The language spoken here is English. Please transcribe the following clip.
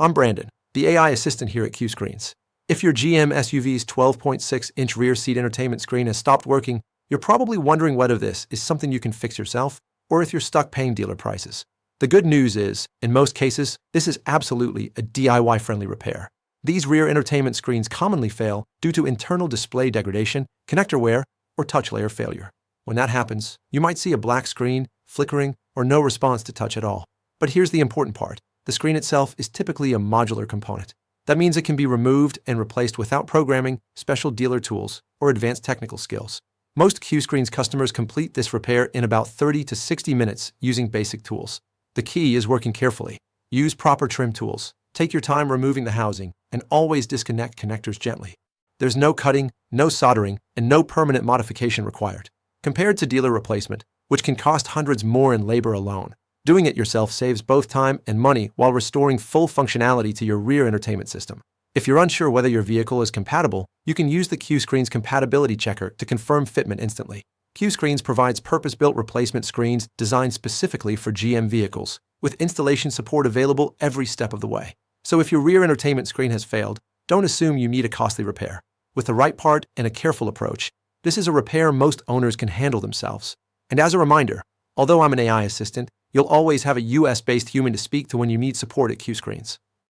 I'm Brandon, the AI assistant here at CUESCREENS. If your GM SUV's 12.6-inch rear seat entertainment screen has stopped working, you're probably wondering whether this is something you can fix yourself or if you're stuck paying dealer prices. The good news is, in most cases, this is absolutely a DIY-friendly repair. These rear entertainment screens commonly fail due to internal display degradation, connector wear, or touch layer failure. When that happens, you might see a black screen, flickering, or no response to touch at all. But here's the important part. The screen itself is typically a modular component. That means it can be removed and replaced without programming, special dealer tools, or advanced technical skills. Most CUESCREENS customers complete this repair in about 30 to 60 minutes using basic tools. The key is working carefully. Use proper trim tools. Take your time removing the housing, and always disconnect connectors gently. There's no cutting, no soldering, and no permanent modification required. Compared to dealer replacement, which can cost hundreds more in labor alone, doing it yourself saves both time and money while restoring full functionality to your rear entertainment system. If you're unsure whether your vehicle is compatible, you can use the CUESCREENS compatibility checker to confirm fitment instantly. CUESCREENS provides purpose-built replacement screens designed specifically for GM vehicles, with installation support available every step of the way. So if your rear entertainment screen has failed, don't assume you need a costly repair. With the right part and a careful approach, this is a repair most owners can handle themselves. And as a reminder, although I'm an AI assistant, you'll always have a US-based human to speak to when you need support at CUESCREENS.